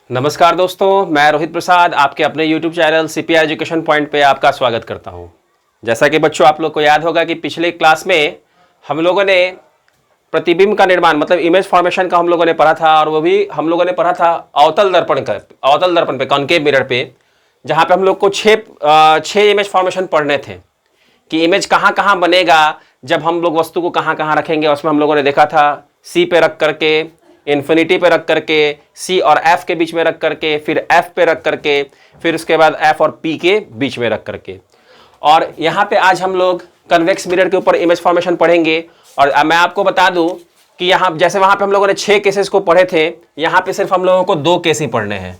नमस्कार दोस्तों, मैं रोहित प्रसाद आपके अपने YouTube channel CPI education point पे आपका स्वागत करता हूं। जैसा कि बच्चों आप लोग को याद होगा कि पिछले क्लास में हम लोगों ने प्रतिबिंब का निर्माण मतलब इमेज फॉर्मेशन का हम लोगों ने पढ़ा था, और वो भी हम लोगों ने पढ़ा था अवतल दर्पण पे, कॉन्केव मिरर पे, जहाँ पे हम लोग को छः इमेज फॉर्मेशन पढ़ने थे कि इमेज कहाँ कहाँ बनेगा, जब हम लोग वस्तु को कहाँ कहाँ रखेंगे। उसमें हम लोगों ने देखा था सी पे रख करके, इन्फिनिटी पे रख करके, सी और एफ के बीच में रख करके, फिर एफ पे रख करके, फिर उसके बाद एफ और पी के बीच में रख करके। और यहाँ पे आज हम लोग कन्वेक्स मिरर के ऊपर इमेज फॉर्मेशन पढ़ेंगे। और मैं आपको बता दूं कि यहाँ जैसे वहां पे हम लोगों ने 6 केसेस को पढ़े थे, यहाँ पे सिर्फ हम लोगों को 2 केस ही पढ़ने हैं,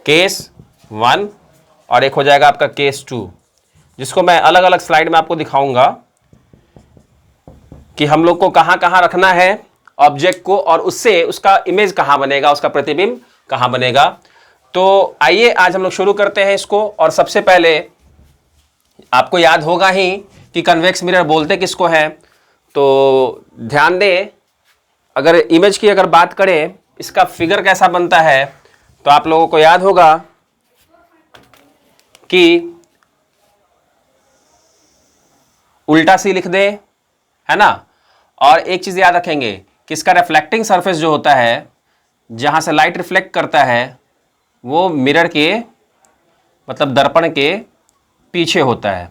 केस 1 और एक हो जाएगा आपका केस 2, जिसको मैं अलग अलग स्लाइड में आपको दिखाऊंगा कि हम लोग को कहां कहां रखना है ऑब्जेक्ट को, और उससे उसका इमेज कहां बनेगा, उसका प्रतिबिंब कहां बनेगा। तो आइए आज हम लोग शुरू करते हैं इसको। और सबसे पहले आपको याद होगा ही कि कन्वेक्स मिरर बोलते किसको है। तो ध्यान दें, अगर इमेज की अगर बात करें, इसका फिगर कैसा बनता है, तो आप लोगों को याद होगा कि उल्टा सी लिख दे, है ना। और एक चीज याद रखेंगे कि इसका रिफ्लेक्टिंग सरफेस जो होता है, जहां से लाइट रिफ्लेक्ट करता है, वो मिरर के मतलब दर्पण के पीछे होता है।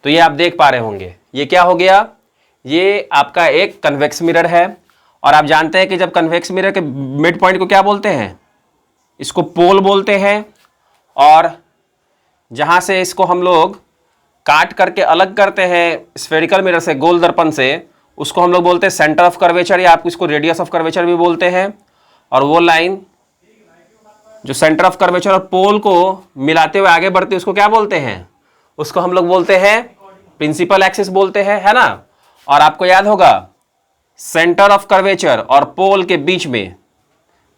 तो ये आप देख पा रहे होंगे, ये क्या हो गया, ये आपका एक कन्वेक्स मिरर है। और आप जानते हैं कि जब कन्वेक्स मिरर के मिड पॉइंट को क्या बोलते हैं, इसको पोल बोलते हैं। और जहां से इसको हम लोग काट करके अलग करते हैं स्फेरिकल मिरर से, गोल दर्पण से, उसको हम लोग बोलते हैं सेंटर ऑफ कर्वेचर, या आप इसको रेडियस ऑफ कर्वेचर भी बोलते हैं। और वो लाइन जो सेंटर ऑफ कर्वेचर और पोल को मिलाते हुए आगे बढ़ती है, उसको क्या बोलते हैं, उसको हम लोग बोलते हैं प्रिंसिपल एक्सिस बोलते हैं, है ना। और आपको याद होगा सेंटर ऑफ कर्वेचर और पोल के बीच में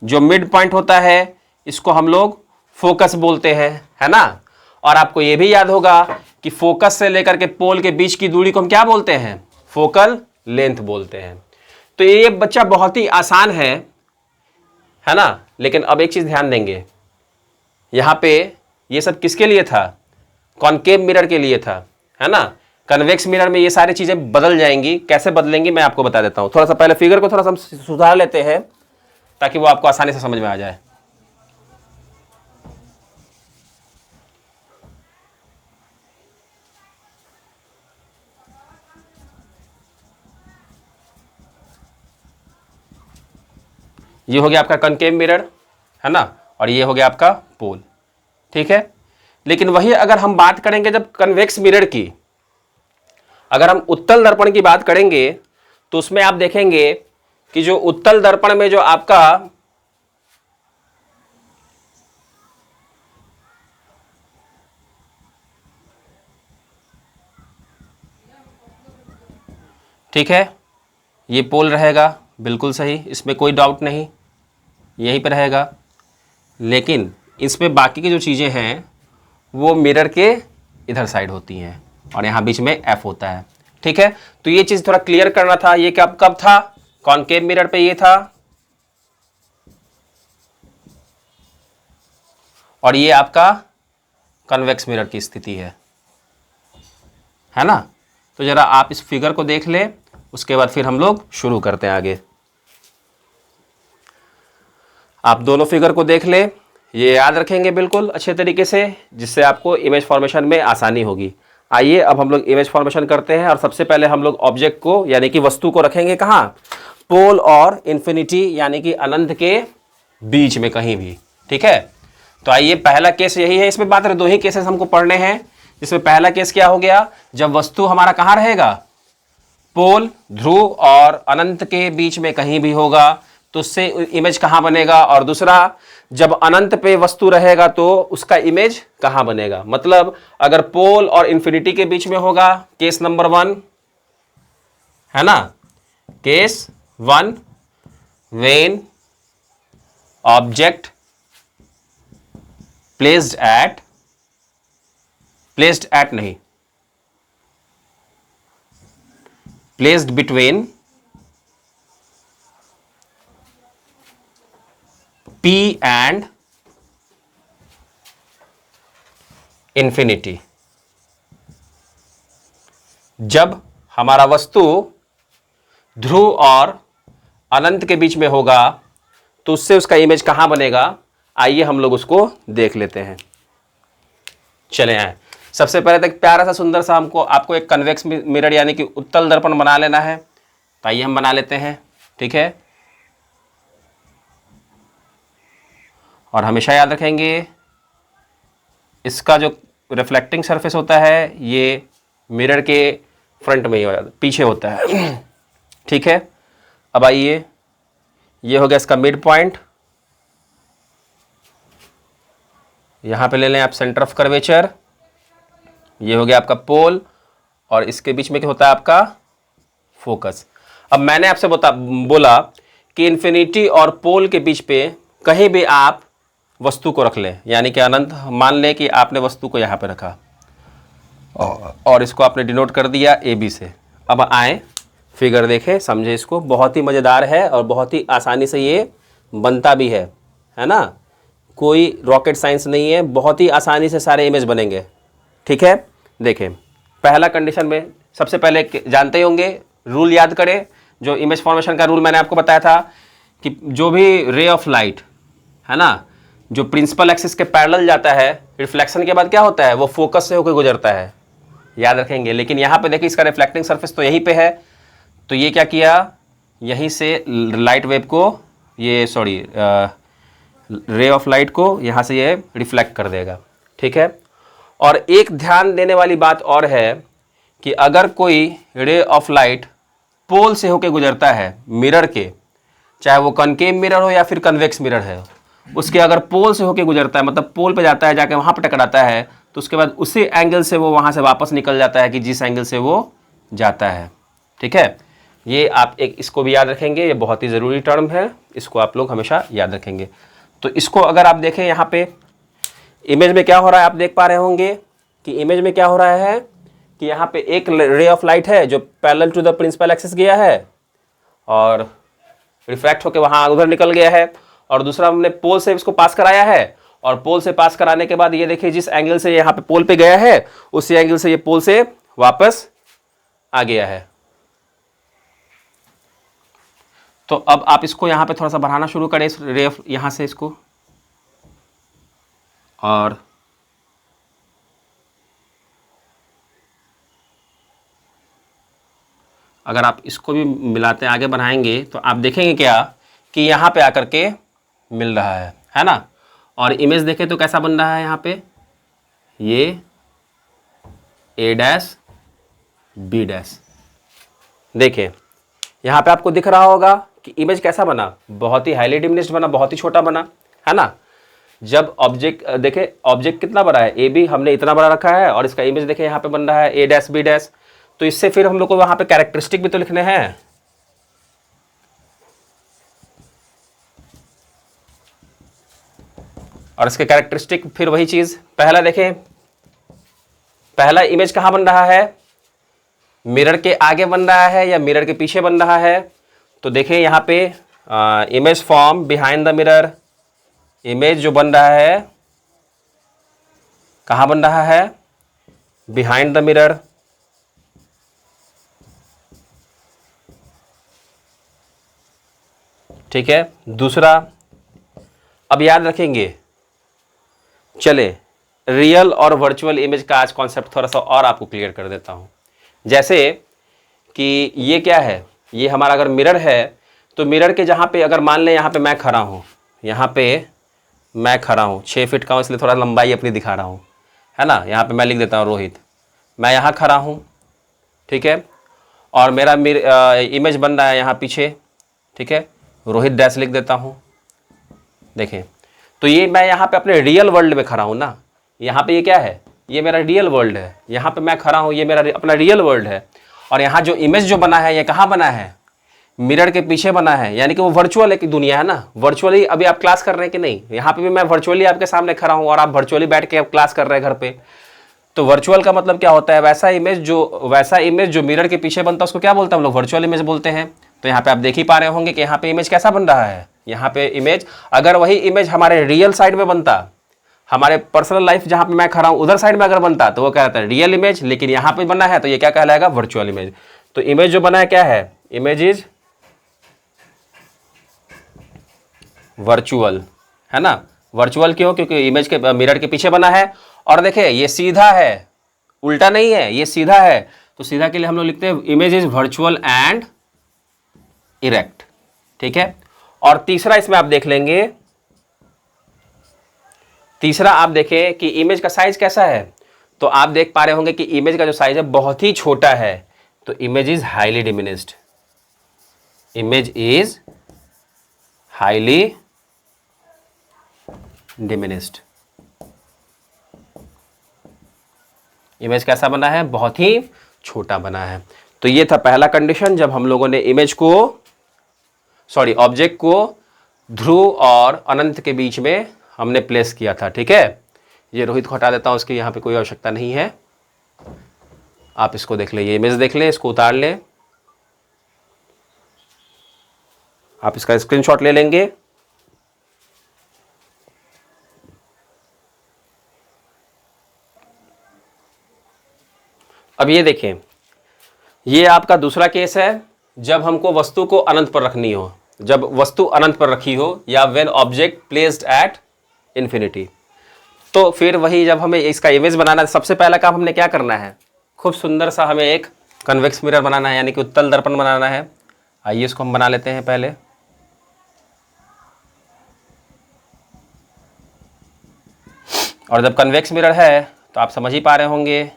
जो मिड पॉइंट होता है, इसको हम लोग फोकस बोलते हैं, है ना। और आपको यह भी याद होगा कि फोकस से लेकर के पोल के बीच की दूरी को हम क्या बोलते हैं, फोकल लेंथ बोलते हैं। तो ये बच्चा बहुत ही आसान है ना। लेकिन अब एक चीज ध्यान देंगे, यहां पे ये सब किसके लिए था, कॉन्केव मिरर के लिए था, है ना। कन्वेक्स मिरर में ये सारी चीजें बदल जाएंगी। कैसे बदलेंगी मैं आपको बता देता हूं। थोड़ा सा पहले फिगर को थोड़ा सा हम सुधार लेते हैं ताकि वो आपको आसानी से समझ में आ जाए। ये हो गया आपका कनकेव मिरर, है ना, और ये हो गया आपका पोल, ठीक है। लेकिन वही अगर हम बात करेंगे जब कन्वेक्स मिरर की, अगर हम उत्तल दर्पण की बात करेंगे, तो उसमें आप देखेंगे कि जो उत्तल दर्पण में जो आपका ठीक है, ये पोल रहेगा, बिल्कुल सही, इसमें कोई डाउट नहीं, यहीं पर रहेगा। लेकिन इसमें बाकी की जो चीज़ें हैं वो मिरर के इधर साइड होती हैं, और यहाँ बीच में एफ होता है, ठीक है। तो ये चीज़ थोड़ा क्लियर करना था। ये कब कब था, कॉन्केव मिरर पे ये था, और ये आपका कन्वेक्स मिरर की स्थिति है ना। तो जरा आप इस फिगर को देख ले, उसके बाद फिर हम लोग शुरू करते हैं आगे। आप दोनों फिगर को देख ले, ये याद रखेंगे बिल्कुल अच्छे तरीके से, जिससे आपको इमेज फॉर्मेशन में आसानी होगी। आइए अब हम लोग इमेज फॉर्मेशन करते हैं। और सबसे पहले हम लोग ऑब्जेक्ट को यानी कि वस्तु को रखेंगे कहाँ, पोल और इन्फिनिटी यानी कि अनंत के बीच में कहीं भी, ठीक है। तो आइए, पहला केस यही है, इसमें बात 2 ही केसेस हमको पढ़ने हैं। जिसमें पहला केस क्या हो गया, जब वस्तु हमारा कहाँ रहेगा, पोल, ध्रुव और अनंत के बीच में कहीं भी होगा, तो उससे इमेज कहां बनेगा। और दूसरा, जब अनंत पे वस्तु रहेगा तो उसका इमेज कहां बनेगा। मतलब अगर पोल और इंफिनिटी के बीच में होगा, केस नंबर 1, है ना, case 1, when object placed at नहीं, placed between P and infinity. जब हमारा वस्तु ध्रुव और अनंत के बीच में होगा तो उससे उसका इमेज कहां बनेगा, आइए हम लोग उसको देख लेते हैं। चले आए, सबसे पहले तक प्यारा सा सुंदर सा आपको एक कन्वेक्स मिरर यानी कि उत्तल दर्पण बना लेना है। तो आइए हम बना लेते हैं, ठीक है। और हमेशा याद रखेंगे इसका जो रिफ्लेक्टिंग सरफेस होता है ये मिरर के फ्रंट में ही पीछे होता है, ठीक है। अब आइए, ये हो गया इसका मिड पॉइंट, यहां पे ले लें आप सेंटर ऑफ कर्वेचर, ये हो गया आपका पोल, और इसके बीच में क्या होता है आपका फोकस। अब मैंने आपसे बोला कि इन्फिनिटी और पोल के बीच पे कहीं भी आप वस्तु को रख लें, यानी कि अनंत मान लें कि आपने वस्तु को यहाँ पे रखा और इसको आपने डिनोट कर दिया ए बी से। अब आए फिगर देखें, समझे इसको, बहुत ही मज़ेदार है और बहुत ही आसानी से ये बनता भी है ना। कोई रॉकेट साइंस नहीं है, बहुत ही आसानी से सारे इमेज बनेंगे, ठीक है। देखें, पहला कंडीशन में सबसे पहले जानते ही होंगे, रूल याद करें, जो इमेज फॉर्मेशन का रूल मैंने आपको बताया था कि जो भी रे ऑफ लाइट है ना, जो प्रिंसिपल एक्सिस के पैरेलल जाता है, रिफ्लेक्शन के बाद क्या होता है, वो फोकस से होकर गुजरता है, याद रखेंगे। लेकिन यहाँ पे देखिए इसका रिफ्लेक्टिंग सरफेस तो यहीं पे है, तो ये क्या किया, यहीं से लाइट वेव को, ये सॉरी रे ऑफ लाइट को यहाँ से ये रिफ्लेक्ट कर देगा, ठीक है। और एक ध्यान देने वाली बात और है कि अगर कोई रे ऑफ लाइट पोल से होकर गुजरता है मिरर के, चाहे वो कनकेव मिरर हो या फिर कन्वेक्स मिरर है, उसके अगर पोल से होकर गुजरता है, मतलब पोल पे जाता है, जाके वहाँ पर टकराता है, तो उसके बाद उसी एंगल से वो वहाँ से वापस निकल जाता है कि जिस एंगल से वो जाता है, ठीक है। ये आप एक इसको भी याद रखेंगे, ये बहुत ही ज़रूरी टर्म है, इसको आप लोग हमेशा याद रखेंगे। तो इसको अगर आप देखें यहाँ पे इमेज में क्या हो रहा है, आप देख पा रहे होंगे कि इमेज में क्या हो रहा है कि यहाँ पे एक रे ऑफ लाइट है जो parallel to the principal axis गया है और रिफ्रैक्ट होकर वहाँ उधर निकल गया है, और दूसरा हमने पोल से इसको पास कराया है, और पोल से पास कराने के बाद ये देखिए जिस एंगल से यहाँ पे पोल पे गया है उसी एंगल से ये पोल से वापस आ गया है। तो अब आप इसको यहाँ पे थोड़ा सा बढ़ाना शुरू करें, इस रे ऑफ यहाँ से इसको, और अगर आप इसको भी मिलाते आगे बढ़ाएंगे तो आप देखेंगे क्या कि यहाँ पे आकर के मिल रहा है ना। और इमेज देखें तो कैसा बन रहा है, यहाँ पे ये ए डैश बी डैश, देखें यहाँ पे आपको दिख रहा होगा कि इमेज कैसा बना, बहुत ही हाईली डिमिनिश्ड बना, बहुत ही छोटा बना, है ना। जब ऑब्जेक्ट देखे, ऑब्जेक्ट कितना बड़ा है, ए बी हमने इतना बड़ा रखा है, और इसका इमेज देखे यहाँ पे बन रहा है ए डैश बी डैश। तो इससे फिर हम लोग को वहाँ पे कैरेक्टरिस्टिक भी तो लिखने हैं, और इसके कैरेक्टरिस्टिक फिर वही चीज़, पहला देखें, पहला इमेज कहाँ बन रहा है, मिरर के आगे बन रहा है या मिरर के पीछे बन रहा है। तो देखें यहाँ पे image form behind the mirror, image जो बन रहा है कहाँ बन रहा है, बिहाइंड द मिरर, ठीक है। दूसरा, अब याद रखेंगे, चले रियल और वर्चुअल इमेज का आज कॉन्सेप्ट थोड़ा सा और आपको क्लियर कर देता हूँ। जैसे कि ये क्या है, ये हमारा अगर मिरर है तो मिरर के जहाँ पे अगर मान लें यहाँ पे मैं खड़ा हूँ, यहाँ पे मैं खड़ा हूँ, 6 फीट का हूँ इसलिए थोड़ा लंबाई अपनी दिखा रहा हूँ, है ना। यहाँ पे मैं लिख देता हूँ रोहित, मैं यहाँ खड़ा हूँ, ठीक है, और मेरा इमेज बन रहा है यहाँ पीछे, ठीक है, रोहित डैश लिख देता हूँ। देखें तो ये मैं यहाँ पे अपने रियल वर्ल्ड में खड़ा हूँ ना, यहाँ पे ये क्या है, ये मेरा रियल वर्ल्ड है, यहाँ पे मैं खड़ा हूँ, ये मेरा अपना रियल वर्ल्ड है। और यहाँ जो इमेज जो बना है ये कहाँ बना है, मिरर के पीछे बना है, यानी कि वो वर्चुअल एक दुनिया है ना। वर्चुअली अभी आप क्लास कर रहे हैं कि नहीं, यहाँ पे भी मैं वर्चुअली आपके सामने खड़ा हूँ और आप वर्चुअली बैठ के आप क्लास कर रहे हैं घर पे। तो वर्चुअल का मतलब क्या होता है, वैसा इमेज जो मिरर के पीछे बनता है उसको क्या बोलते हैं हम लोग, वर्चुअल इमेज बोलते हैं। तो यहाँ पे आप देख ही पा रहे होंगे कि यहाँ पे इमेज कैसा बन रहा है, यहाँ पे इमेज, अगर वही इमेज हमारे रियल साइड में बनता, हमारे पर्सनल लाइफ जहाँ पे मैं खड़ा हूँ उधर साइड में अगर बनता तो वो क्या रहता है रियल इमेज, लेकिन यहाँ पे बना है तो ये क्या कहलाएगा वर्चुअल इमेज। तो इमेज जो बना है क्या है, इमेज इज वर्चुअल, है ना। वर्चुअल क्यों, क्योंकि इमेज के मिरर के पीछे बना है। और देखिए ये सीधा है, उल्टा नहीं है, ये सीधा है, तो सीधा के लिए हम लोग लिखते हैं image is virtual and erect, ठीक है। और तीसरा इसमें आप देख लेंगे, तीसरा आप देखें कि इमेज का साइज कैसा है, तो आप देख पा रहे होंगे कि इमेज का जो साइज है बहुत ही छोटा है, तो image is highly diminished, image is highly diminished. Image कैसा बना है, बहुत ही छोटा बना है। तो ये था पहला कंडीशन जब हम लोगों ने इमेज को, सॉरी ऑब्जेक्ट को ध्रुव और अनंत के बीच में हमने प्लेस किया था, ठीक है। ये रोहित को हटा देता हूं, इसकी यहाँ पे कोई आवश्यकता नहीं है। आप इसको देख ले, ये इमेज देख ले, इसको उतार ले, आप इसका स्क्रीनशॉट ले लेंगे। अब ये देखें, ये आपका दूसरा केस है जब हमको वस्तु को अनंत पर रखनी हो, जब वस्तु अनंत पर रखी हो, या when object placed at infinity. तो फिर वही जब हमें इसका इमेज बनाना है, सबसे पहला काम हमने क्या करना है, खूब सुंदर सा हमें एक कन्वेक्स मिरर बनाना है, यानी कि उत्तल दर्पण बनाना है। आइए इसको हम बना लेते हैं पहले। और जब कन्वेक्स मिरर है तो आप समझ ही पा रहे होंगे,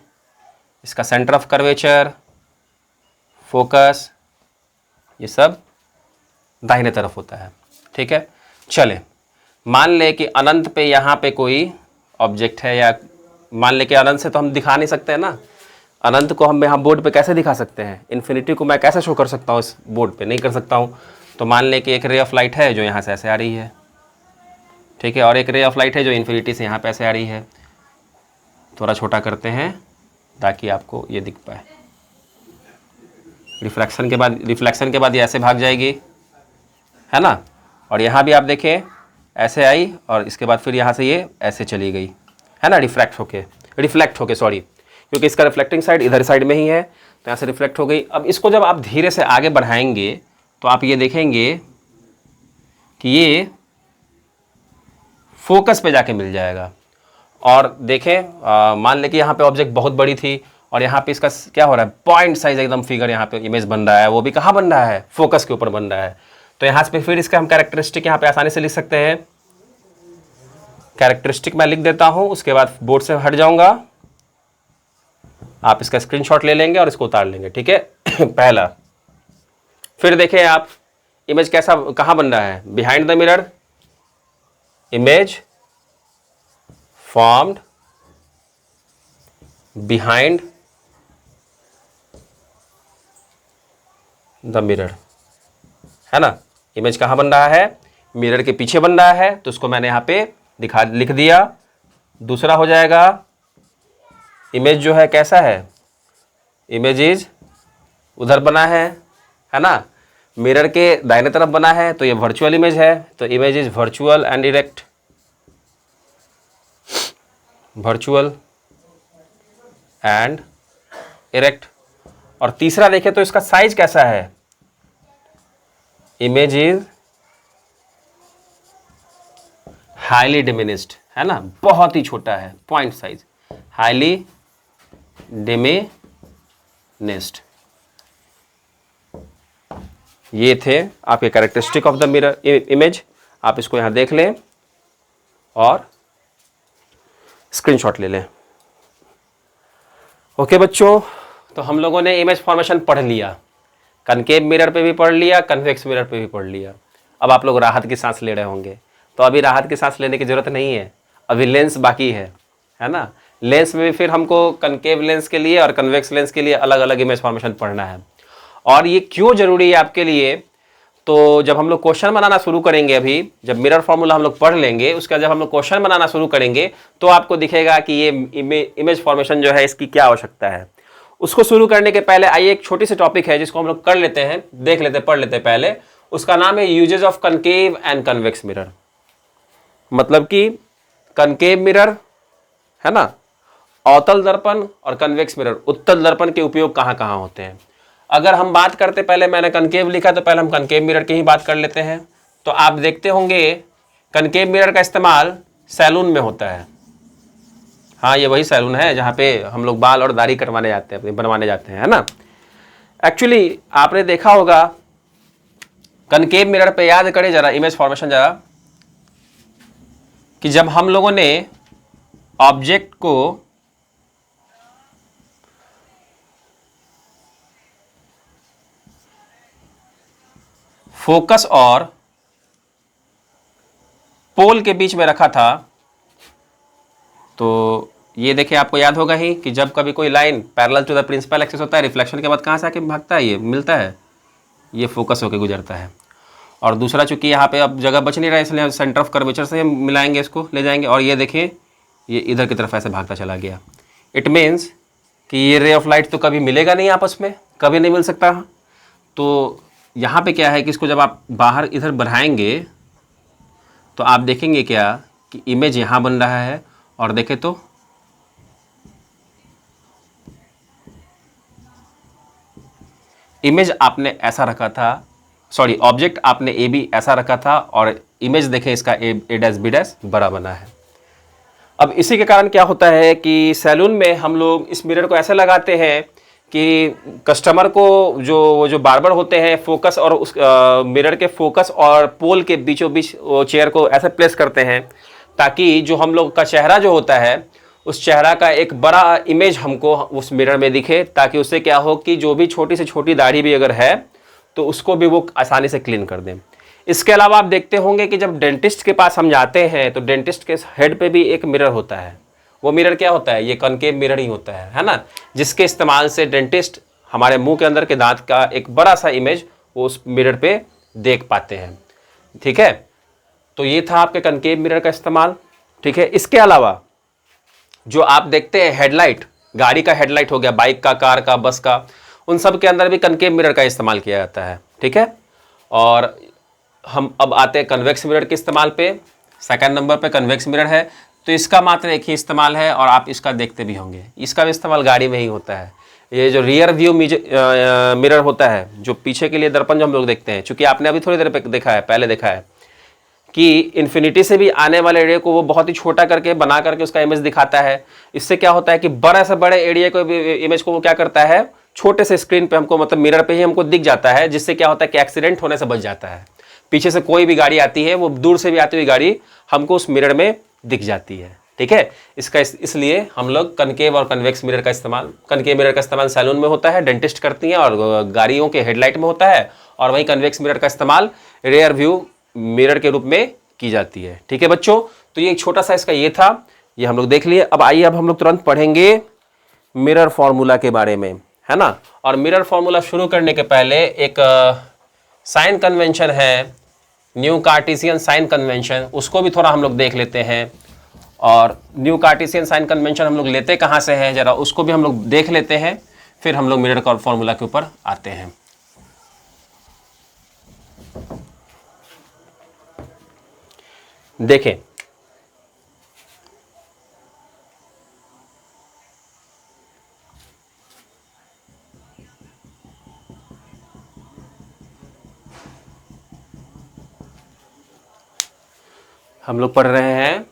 इसका सेंटर ऑफ कर्वेचर, फोकस, ये सब दाहिने तरफ होता है, ठीक है। चले, मान ले कि अनंत पे यहाँ पे कोई ऑब्जेक्ट है, या मान ले कि अनंत से तो हम दिखा नहीं सकते हैं ना, अनंत को हम यहाँ बोर्ड पे कैसे दिखा सकते हैं, इन्फिनिटी को मैं कैसे शो कर सकता हूँ इस बोर्ड पे, नहीं कर सकता हूँ। तो मान ले कि एक रे ऑफ लाइट है जो यहाँ से ऐसे आ रही है, ठीक है, और एक रे ऑफ लाइट है जो इन्फिनिटी से यहाँ पे ऐसे आ रही है। थोड़ा छोटा करते हैं ताकि आपको ये दिख पाए। रिफ्लेक्शन के बाद ये ऐसे भाग जाएगी, है ना। और यहाँ भी आप देखें ऐसे आई, और इसके बाद फिर यहाँ से ये ऐसे चली गई, है ना, रिफ्लेक्ट होके सॉरी, क्योंकि इसका रिफ्लेक्टिंग साइड इधर साइड में ही है, तो यहाँ से रिफ्लेक्ट हो गई। अब इसको जब आप धीरे से आगे बढ़ाएंगे तो आप ये देखेंगे कि ये फोकस पे जाके मिल जाएगा। और देखें, मान लें कि यहाँ पे ऑब्जेक्ट बहुत बड़ी थी, और यहाँ पे इसका क्या हो रहा है, पॉइंट साइज एकदम फिगर यहाँ पे इमेज बन रहा है, वो भी कहाँ बन रहा है, फोकस के ऊपर बन रहा है। तो यहाँ पे फिर इसका हम कैरेक्टरिस्टिक यहाँ पे आसानी से लिख सकते हैं। कैरेक्टरिस्टिक मैं लिख देता हूँ, उसके बाद बोर्ड से हट जाऊंगा, आप इसका स्क्रीनशॉट ले लेंगे और इसको उतार लेंगे, ठीक है। पहला, फिर देखें आप इमेज कैसा कहाँ बन रहा है, behind the mirror, image formed behind the mirror, है ना। इमेज कहाँ बन रहा है, मिरर के पीछे बन रहा है, तो उसको मैंने यहाँ पे लिख दिया। दूसरा हो जाएगा, इमेज जो है कैसा है, इमेज इज उधर बना है ना, मिरर के दाहिने तरफ बना है, तो ये वर्चुअल इमेज है, तो image is virtual and erect, virtual and erect. और तीसरा देखें तो इसका साइज कैसा है, इमेज इज हाईली डिमिनिश्ड, है ना, बहुत ही छोटा है, पॉइंट साइज, हाईली डिमिनिश्ड। ये थे आपके characteristic of the mirror image. आप इसको यहां देख लें और स्क्रीनशॉट ले लें। ओके बच्चों, तो हम लोगों ने इमेज फॉर्मेशन पढ़ लिया, कनकेव मिरर पे भी पढ़ लिया, कन्वेक्स मिरर पे भी पढ़ लिया। अब आप लोग राहत की सांस ले रहे होंगे, तो अभी राहत की सांस लेने की जरूरत नहीं है, अभी लेंस बाकी है ना। लेंस में भी फिर हमको कनकेव लेंस के लिए और कन्वेक्स लेंस के लिए अलग अलग इमेज फॉर्मेशन पढ़ना है। और ये क्यों जरूरी है आपके लिए, तो जब हम लोग क्वेश्चन बनाना शुरू करेंगे, अभी जब मिरर फॉर्मूला हम लोग पढ़ लेंगे, उसका जब हम लोग क्वेश्चन बनाना शुरू करेंगे तो आपको दिखेगा कि ये इमेज फॉर्मेशन जो है इसकी क्या आवश्यकता है। उसको शुरू करने के पहले आइए एक छोटी सी टॉपिक है जिसको हम लोग कर लेते हैं, देख लेते हैं, पढ़ लेते हैं पहले, उसका नाम है uses of concave and convex mirror. मतलब कि कनकेव मिरर है ना, अवतल दर्पण, और कन्वेक्स मिरर उत्तल दर्पण के उपयोग कहां कहां होते हैं। अगर हम बात करते, पहले मैंने कनकेव लिखा तो पहले हम कनकेव मिरर की ही बात कर लेते हैं। तो आप देखते होंगे कनकेव मिरर का इस्तेमाल सैलून में होता है। हाँ, ये वही सैलून है जहाँ पे हम लोग बाल और दाढ़ी कटवाने जाते हैं, बनवाने जाते हैं, है ना। एक्चुअली आपने देखा होगा कनकेव मिरर पे, याद करें जरा इमेज फॉर्मेशन जरा, कि जब हम लोगों ने ऑब्जेक्ट को फोकस और पोल के बीच में रखा था, तो ये देखिए आपको याद होगा ही कि जब कभी कोई line parallel to the principal axis होता है, रिफ्लेक्शन के बाद कहाँ से आके भागता है, ये मिलता है, ये फोकस होके गुजरता है। और दूसरा चूंकि यहाँ पे अब जगह बच नहीं रहा है, इसलिए सेंटर ऑफ कर्वेचर से हम मिलाएंगे, इसको ले जाएंगे, और ये देखिए ये इधर की तरफ ऐसे भागता चला गया। इट मीन्स कि ये रे ऑफ लाइट तो कभी मिलेगा नहीं आपस में, कभी नहीं मिल सकता। तो यहाँ पे क्या है कि इसको जब आप बाहर इधर बढ़ाएंगे तो आप देखेंगे क्या कि इमेज यहाँ बन रहा है, और देखें तो इमेज आपने ऐसा रखा था, सॉरी ऑब्जेक्ट आपने ए बी ऐसा रखा था, और इमेज देखें इसका ए डैश बी डैश बड़ा बना है। अब इसी के कारण क्या होता है कि सैलून में हम लोग इस मिरर को ऐसे लगाते हैं कि कस्टमर को जो बार्बर होते हैं, फोकस और उस मिरर के फोकस और पोल के बीचों बीच वो चेयर को ऐसे प्लेस करते हैं, ताकि जो हम लोग का चेहरा जो होता है, उस चेहरा का एक बड़ा इमेज हमको उस मिरर में दिखे, ताकि उससे क्या हो कि जो भी छोटी से छोटी दाढ़ी भी अगर है तो उसको भी वो आसानी से क्लीन कर दें। इसके अलावा आप देखते होंगे कि जब डेंटिस्ट के पास हम जाते हैं तो डेंटिस्ट के हेड पे भी एक मिरर होता है। वो मिरर क्या होता है, ये कनकेव मिरर ही होता है ना, जिसके इस्तेमाल से डेंटिस्ट हमारे मुंह के अंदर के दांत का एक बड़ा सा इमेज वो उस मिरर पे देख पाते हैं। ठीक है, तो ये था आपके कनकेव मिरर का इस्तेमाल। ठीक है, इसके अलावा जो आप देखते हैं हेडलाइट, गाड़ी का हेडलाइट हो गया, बाइक का, कार का, बस का, उन सब के अंदर भी कनकेव मिरर का इस्तेमाल किया जाता है। ठीक है, और हम अब आते हैं कन्वेक्स मिरर के इस्तेमाल पे। सेकंड नंबर पे कन्वेक्स मिरर है, तो इसका मात्र एक ही इस्तेमाल है, और आप इसका देखते भी होंगे, इसका भी इस्तेमाल गाड़ी में ही होता है। ये जो रियर व्यू मिरर होता है, जो पीछे के लिए दर्पण जो हम लोग देखते हैं, चूंकि आपने अभी थोड़ी देर देखा है, पहले देखा है कि इन्फिनिटी से भी आने वाले एरिया को वो बहुत ही छोटा करके बना करके उसका इमेज दिखाता है। इससे क्या होता है कि बड़ा से बड़े एरिया को इमेज को वो क्या करता है, छोटे से स्क्रीन पे हमको, मतलब मिरर पे ही हमको दिख जाता है, जिससे क्या होता है कि एक्सीडेंट होने से बच जाता है। पीछे से कोई भी गाड़ी आती है, वो दूर से भी आती हुई गाड़ी हमको उस मिरर में दिख जाती है। ठीक है, इसलिए हम लोग कनकेव और कन्वेक्स मिरर का इस्तेमाल, कनकेव मिरर का इस्तेमाल सैलून में होता है, डेंटिस्ट करती हैं, और गाड़ियों के हेडलाइट में होता है, और वहीं कन्वेक्स मिरर का इस्तेमाल रेयर व्यू मिरर के रूप में की जाती है। ठीक है बच्चों, तो ये एक छोटा सा इसका ये था, ये हम लोग देख लिए। अब आइए, अब हम लोग तुरंत पढ़ेंगे मिरर फॉर्मूला के बारे में, है ना। और मिरर फॉर्मूला शुरू करने के पहले एक साइन कन्वेंशन है, न्यू कार्टेशियन साइन कन्वेंशन, उसको भी थोड़ा हम लोग देख लेते हैं। और न्यू कार्टेशियन साइन कन्वेंशन हम लोग लेते कहाँ से हैं, जरा उसको भी हम लोग देख लेते हैं, फिर हम लोग मिरर का फॉर्मूला के ऊपर आते हैं। देखें, हम लोग पढ़ रहे हैं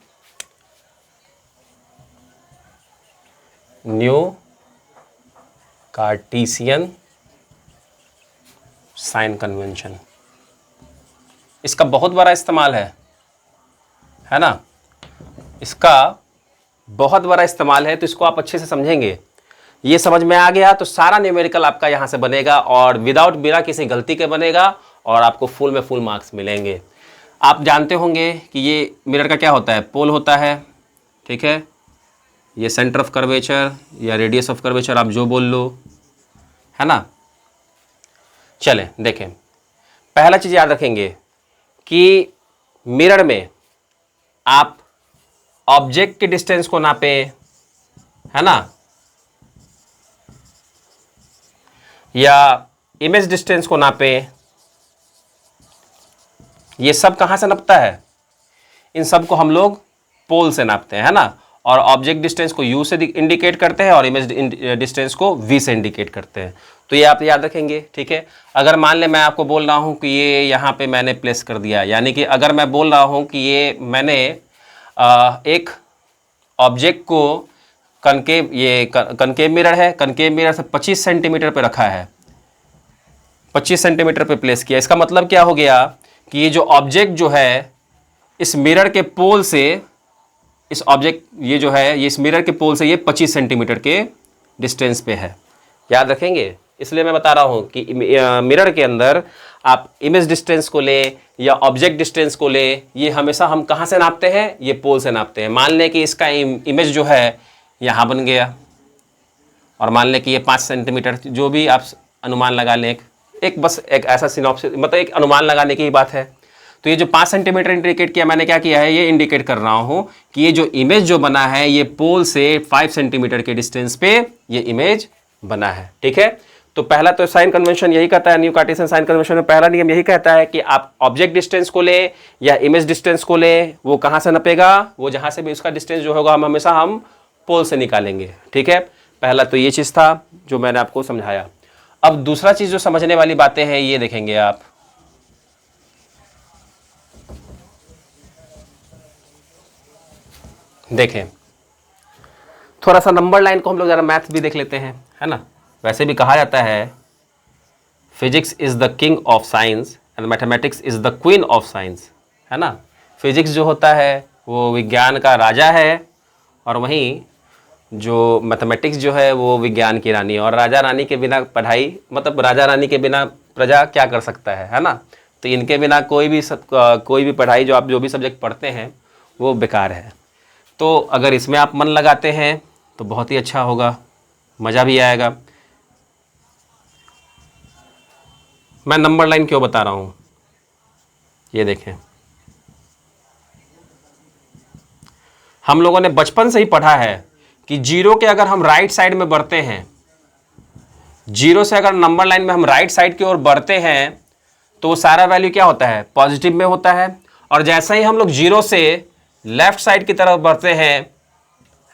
न्यू कार्टेशियन साइन कन्वेंशन। इसका बहुत बड़ा इस्तेमाल है ना, इसका बहुत बड़ा इस्तेमाल है, तो इसको आप अच्छे से समझेंगे। ये समझ में आ गया तो सारा न्यूमेरिकल आपका यहाँ से बनेगा, और विदाउट बिना किसी गलती के बनेगा, और आपको फुल में फुल मार्क्स मिलेंगे। आप जानते होंगे कि ये मिरर का क्या होता है, पोल होता है। ठीक है, ये सेंटर ऑफ कर्वेचर या रेडियस ऑफ कर्वेचर, आप जो बोल लो, है ना। चलें देखें, पहला चीज़ याद रखेंगे कि मिरर में आप ऑब्जेक्ट के डिस्टेंस को नापें, है ना, या इमेज डिस्टेंस को नापें, ये सब कहाँ से नापता है? इन सब को हम लोग पोल से नापते हैं, है ना। और ऑब्जेक्ट डिस्टेंस को U से इंडिकेट करते हैं और इमेज डिस्टेंस को V से इंडिकेट करते हैं। तो ये आप याद रखेंगे, ठीक है। अगर मान ले मैं आपको बोल रहा हूँ कि ये यहाँ पे मैंने प्लेस कर दिया, यानी कि अगर मैं बोल रहा हूँ कि ये मैंने एक ऑब्जेक्ट को कनकेव मिरर है, कनकेव मिरर से 25 सेंटीमीटर पे रखा है, 25 सेंटीमीटर पे प्लेस किया। इसका मतलब क्या हो गया कि ये जो ऑब्जेक्ट जो है इस मिरर के पोल से, इस ऑब्जेक्ट ये जो है ये इस मिरर के पोल से ये 25 सेंटीमीटर के डिस्टेंस पे है। याद रखेंगे, इसलिए मैं बता रहा हूँ कि मिरर के अंदर आप इमेज डिस्टेंस को ले या ऑब्जेक्ट डिस्टेंस को ले, ये हमेशा हम कहाँ से नापते हैं? ये पोल से नापते हैं। मान लें कि इसका इमेज जो है यहाँ बन गया, और मान लें कि ये 5 सेंटीमीटर, जो भी आप अनुमान लगा लें, एक बस एक ऐसा सिनॉप्सिस, मतलब एक अनुमान लगाने की बात है। तो ये जो 5 सेंटीमीटर इंडिकेट किया, मैंने क्या किया है, ये इंडिकेट कर रहा हूँ कि ये जो इमेज जो बना है ये पोल से 5 सेंटीमीटर के डिस्टेंस पे ये इमेज बना है, ठीक है। तो पहला तो साइन कन्वेंशन यही कहता है, न्यू कार्टेशियन साइन कन्वेंशन में पहला नियम यही कहता है कि आप ऑब्जेक्ट डिस्टेंस को ले या इमेज डिस्टेंस को ले, वो कहाँ से नपेगा? वो जहाँ से भी उसका डिस्टेंस जो होगा हम हमेशा पोल से निकालेंगे, ठीक है। पहला तो ये चीज़ था जो मैंने आपको समझाया। अब दूसरा चीज़ जो समझने वाली बातें हैं ये देखेंगे आप। देखें, थोड़ा सा नंबर लाइन को हम लोग ज़रा मैथ भी देख लेते हैं, है ना। वैसे भी कहा जाता है physics is the king of science and mathematics is the queen of science, है ना। फिजिक्स जो होता है वो विज्ञान का राजा है, और वहीं जो मैथमेटिक्स जो है वो विज्ञान की रानी। और राजा रानी के बिना पढ़ाई, मतलब राजा रानी के बिना प्रजा क्या कर सकता है ना। तो इनके बिना कोई भी पढ़ाई, जो आप जो भी सब्जेक्ट पढ़ते हैं वो बेकार है। तो अगर इसमें आप मन लगाते हैं तो बहुत ही अच्छा होगा, मज़ा भी आएगा। मैं नंबर लाइन क्यों बता रहा हूँ, ये देखें। हम लोगों ने बचपन से ही पढ़ा है कि जीरो के अगर हम राइट साइड में बढ़ते हैं, जीरो से अगर नंबर लाइन में हम राइट साइड की ओर बढ़ते हैं तो वो सारा वैल्यू क्या होता है? पॉजिटिव में होता है। और जैसे ही हम लोग जीरो से लेफ्ट साइड की तरफ बढ़ते हैं,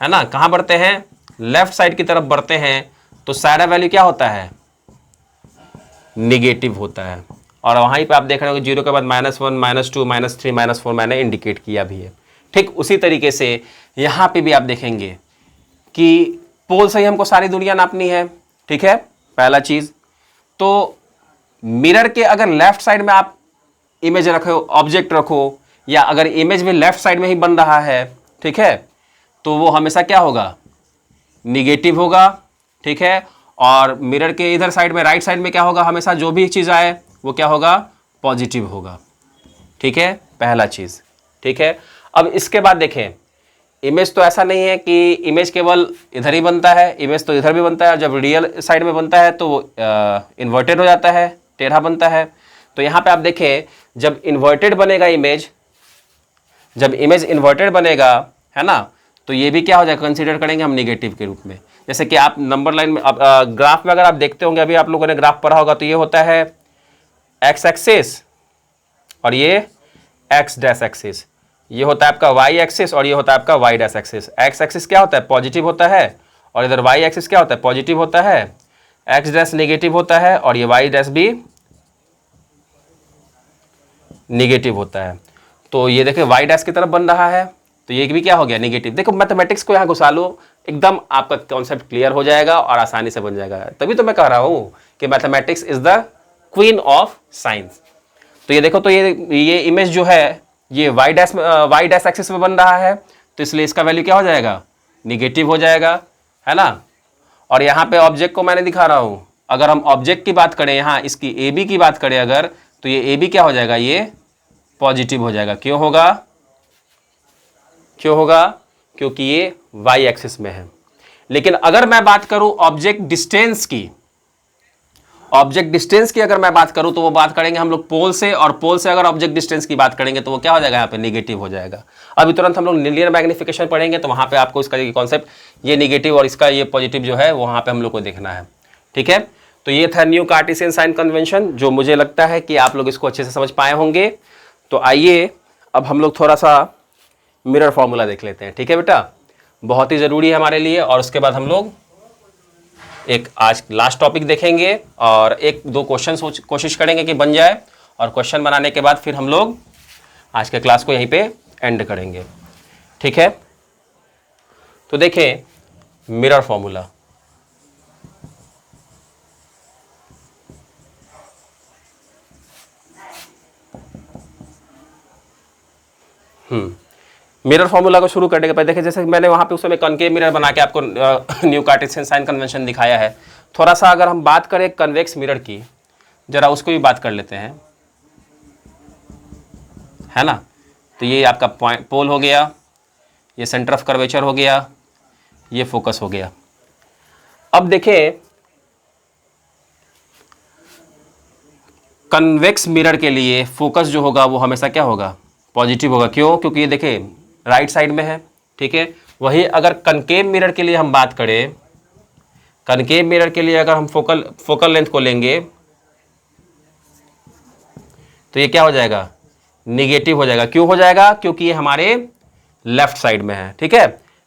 है ना, कहाँ बढ़ते हैं? लेफ्ट साइड की तरफ बढ़ते हैं, तो सारा वैल्यू क्या होता है? निगेटिव होता है। और वहीं पे आप देख रहे हो कि जीरो के बाद -1, -2, -3, -4 मैंने इंडिकेट किया भी है। ठीक उसी तरीके से यहाँ पे भी आप देखेंगे कि पोल से ही हमको सारी दुनिया नापनी है, ठीक है, पहला चीज़। तो मिरर के अगर लेफ्ट साइड में आप इमेज रखो, ऑब्जेक्ट रखो, या अगर इमेज में लेफ्ट साइड में ही बन रहा है, ठीक है, तो वो हमेशा क्या होगा? निगेटिव होगा, ठीक है। और मिरर के इधर साइड में, राइट साइड में क्या होगा? हमेशा जो भी चीज़ आए वो क्या होगा? पॉजिटिव होगा, ठीक है, पहला चीज़, ठीक है। अब इसके बाद देखें, इमेज तो ऐसा नहीं है कि इमेज केवल इधर ही बनता है, इमेज तो इधर भी बनता है। जब रियल साइड में बनता है तो वो इन्वर्टेड हो जाता है, टेढ़ा बनता है। तो यहाँ पे आप देखें, जब इन्वर्टेड बनेगा इमेज, जब इमेज इन्वर्टेड बनेगा, है ना, तो ये भी क्या हो जाएगा? कंसीडर करेंगे हम निगेटिव के रूप में। जैसे कि आप नंबर लाइन में, ग्राफ में अगर आप देखते होंगे, अभी आप लोगों ने ग्राफ पढ़ा होगा, तो ये होता है एक्स एक्सिस और ये एक्स डैश एक्सिस, ये होता है आपका वाई एक्सिस और ये होता है आपका Y dash axis. X axis क्या होता है? पॉजिटिव होता है, और इधर वाई एक्सिस क्या होता है? पॉजिटिव होता है। एक्स डैश नेगेटिव होता है और ये वाई डैश भी नेगेटिव होता है। तो ये देखिए वाई डैश की तरफ बन रहा है, तो ये भी क्या हो गया? नेगेटिव। देखो मैथमेटिक्स को यहाँ घुसा लो, एकदम आपका कॉन्सेप्ट क्लियर हो जाएगा और आसानी से बन जाएगा। तभी तो मैं कह रहा हूँ कि mathematics is the queen of science. तो ये देखो, तो ये इमेज जो है ये वाई डैश एक्सिस में बन रहा है, तो इसलिए इसका वैल्यू क्या हो जाएगा? निगेटिव हो जाएगा, है ना। और यहाँ पे ऑब्जेक्ट को मैंने दिखा रहा हूँ, अगर हम ऑब्जेक्ट की बात करें, यहाँ इसकी ए बी की बात करें अगर, तो ये ए बी क्या हो जाएगा? ये पॉजिटिव हो जाएगा। क्यों होगा? क्यों होगा? क्योंकि ये वाई एक्सिस में है। लेकिन अगर मैं बात करूं ऑब्जेक्ट डिस्टेंस की, ऑब्जेक्ट डिस्टेंस की अगर मैं बात करूं तो वो बात करेंगे हम लोग पोल से, और पोल से अगर ऑब्जेक्ट डिस्टेंस की बात करेंगे तो वो क्या हो जाएगा? यहाँ पे निगेटिव हो जाएगा। अभी तुरंत हम लोग लीनियर मैग्निफिकेशन पढ़ेंगे तो वहां पे आपको इसका कॉन्सेप्ट, ये निगेटिव और इसका ये पॉजिटिव जो है वहां पे हम लोग को देखना है, ठीक है। तो ये था न्यू कार्टेशियन साइन कन्वेंशन, जो मुझे लगता है कि आप लोग इसको अच्छे से समझ पाए होंगे। तो आइए अब हम लोग थोड़ा सा मिरर फॉर्मूला देख लेते हैं, ठीक है बेटा, बहुत ही ज़रूरी है हमारे लिए। और उसके बाद हम लोग एक आज लास्ट टॉपिक देखेंगे और एक दो क्वेश्चन कोशिश करेंगे कि बन जाए, और क्वेश्चन बनाने के बाद फिर हम लोग आज के क्लास को यहीं पे एंड करेंगे, ठीक है। तो देखें मिरर फॉर्मूला, मिरर फॉर्मूला को शुरू करने के बाद देखिए, जैसे मैंने वहाँ पे उस समय कनकेव मिरर बना के आपको न्यू कार्टेशियन साइन कन्वेंशन दिखाया है। थोड़ा सा अगर हम बात करें कन्वेक्स मिरर की, जरा उसको भी बात कर लेते हैं, है ना। तो ये आपका पोल हो गया, ये सेंटर ऑफ कर्वेचर हो गया, ये फोकस हो गया। अब देखें कन्वेक्स मिरर के लिए फोकस जो होगा वो हमेशा क्या होगा, पॉजिटिव होगा। क्यों? क्योंकि ये देखिए राइट साइड में है, ठीक है। वही अगर कनकेव मिरर के लिए हम बात करें, कनकेव मिरर के लिए अगर हम फोकल लेंथ को लेंगे तो ये क्या हो जाएगा, निगेटिव हो जाएगा। क्यों हो जाएगा? क्योंकि ये हमारे लेफ्ट साइड में है, ठीक है।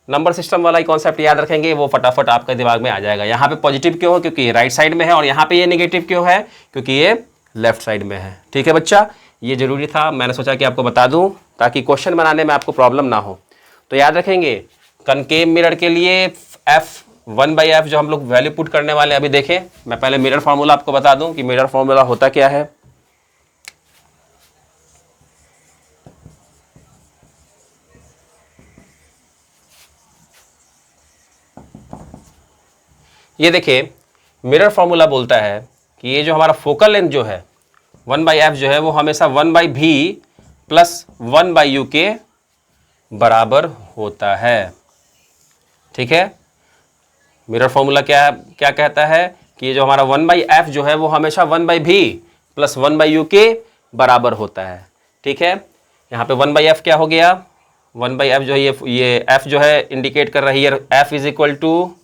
नंबर सिस्टम वाला ही कॉन्सेप्ट याद रखेंगे, वो फटाफट आपके दिमाग में आ जाएगा। यहाँ पे पॉजिटिव क्यों है? क्योंकि ये राइट साइड में है, और यहाँ पे ये निगेटिव क्यों है? क्योंकि ये लेफ्ट साइड में है, ठीक है बच्चा। ये जरूरी था, मैंने सोचा कि आपको बता दूं ताकि क्वेश्चन बनाने में आपको प्रॉब्लम ना हो। तो याद रखेंगे कनकेव मिरर के लिए f1/f जो हम लोग वैल्यू पुट करने वाले हैं, अभी देखें। मैं पहले मिरर फॉर्मूला आपको बता दूं कि मिरर फॉर्मूला होता क्या है। ये देखिए मिरर फॉर्मूला बोलता है कि ये जो हमारा फोकल लेंथ जो है 1/f जो है वो हमेशा 1/v प्लस 1/u के बराबर होता है, ठीक है। मिरर फॉर्मूला क्या कहता है कि ये जो हमारा 1/f जो है वो हमेशा 1/v प्लस 1/u के बराबर होता है, ठीक है। यहाँ पे 1/f क्या हो गया, 1/f जो है ये f जो है इंडिकेट कर रही है f is equal to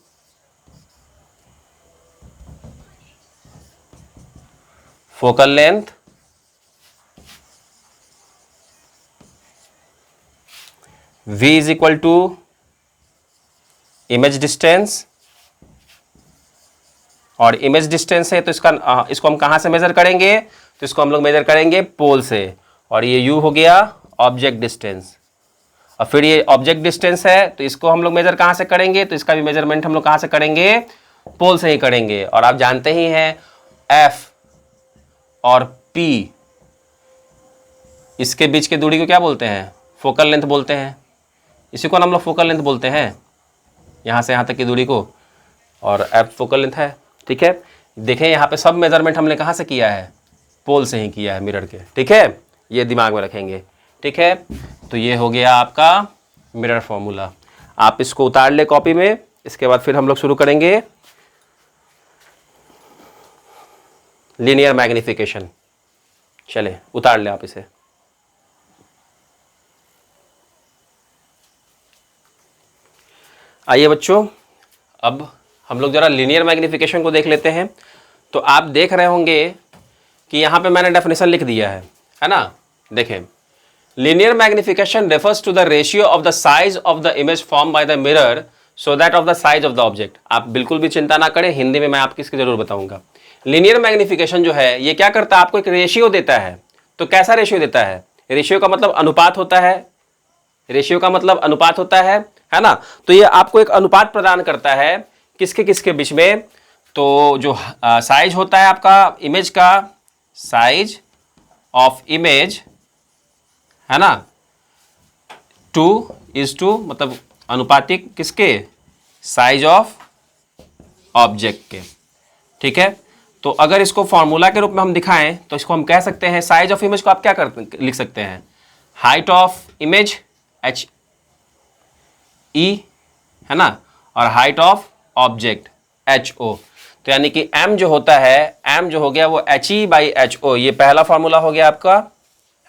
focal length v is equal to image distance, और इमेज डिस्टेंस है तो इसको हम कहां से मेजर करेंगे, तो इसको हम लोग मेजर करेंगे पोल से, और ये u हो गया ऑब्जेक्ट डिस्टेंस। और फिर ये ऑब्जेक्ट डिस्टेंस है तो इसको हम लोग मेजर कहां से करेंगे, तो इसका भी मेजरमेंट हम लोग कहां से करेंगे, पोल से ही करेंगे। और आप जानते ही हैं f और p इसके बीच की दूरी को क्या बोलते हैं, फोकल लेंथ बोलते हैं। इसी को हम लोग फोकल लेंथ बोलते हैं, यहाँ से यहाँ तक की दूरी को, और f फोकल लेंथ है, ठीक है। देखें यहाँ पे सब मेजरमेंट हमने कहाँ से किया है, पोल से ही किया है मिरर के, ठीक है। ये दिमाग में रखेंगे, ठीक है। तो ये हो गया आपका मिरर फॉर्मूला। आप इसको उतार ले कॉपी में, इसके बाद फिर हम लोग शुरू करेंगे लीनियर मैग्निफिकेशन। चले उतार ले आप इसे। आइए बच्चों, अब हम लोग जरा लीनियर मैग्निफिकेशन को देख लेते हैं। तो आप देख रहे होंगे कि यहाँ पे मैंने डेफिनेशन लिख दिया है ना। देखें, linear magnification refers to the ratio of the size of the image form by the mirror so that of the size of the object. आप बिल्कुल भी चिंता ना करें, हिंदी में मैं आपको इसकी जरूर बताऊंगा। लीनियर मैग्निफिकेशन जो है ये क्या करता है, आपको एक रेशियो देता है। तो कैसा रेशियो देता है, रेशियो का मतलब अनुपात होता है, रेशियो का मतलब अनुपात होता है ना। तो ये आपको एक अनुपात प्रदान करता है किसके किसके बीच में, तो जो साइज होता है आपका इमेज का, साइज ऑफ इमेज है ना, 2:2 मतलब अनुपातिक किसके, साइज ऑफ ऑब्जेक्ट के, ठीक है। तो अगर इसको फॉर्मूला के रूप में हम दिखाएं तो इसको हम कह सकते हैं, साइज ऑफ इमेज को आप क्या लिख सकते हैं, height of image h e है ना, और height of object h o। तो यानी कि m जो होता है, m जो हो गया वो HE/HO। ये पहला फॉर्मूला हो गया आपका,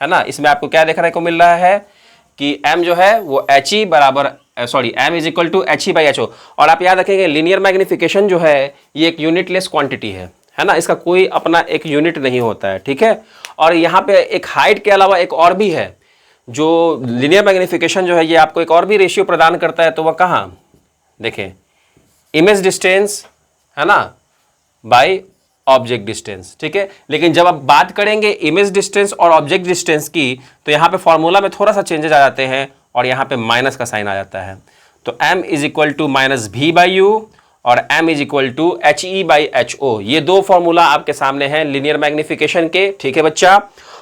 है ना। इसमें आपको क्या देखने को मिल रहा है कि m जो है वो HE बराबर m is equal to HE/HO। और आप याद रखेंगे लीनियर मैग्निफिकेशन जो है ये एक यूनिटलेस क्वांटिटी है ना। इसका कोई अपना एक यूनिट नहीं होता है, ठीक है। और यहाँ पे एक हाइट के अलावा एक और भी है, जो लीनियर मैग्निफिकेशन जो है ये आपको एक और भी रेशियो प्रदान करता है। तो वह कहाँ, देखें, इमेज डिस्टेंस है ना बाय ऑब्जेक्ट डिस्टेंस, ठीक है। लेकिन जब आप बात करेंगे इमेज डिस्टेंस और ऑब्जेक्ट डिस्टेंस की, तो यहाँ पे फॉर्मूला में थोड़ा सा चेंजेस आ जाते हैं और यहाँ पे माइनस का साइन आ जाता है। तो m is equal to minus v by u और m is equal to H E by H O. ये दो फॉर्मूला आपके सामने हैं लीनियर मैग्निफिकेशन के, ठीक है बच्चा।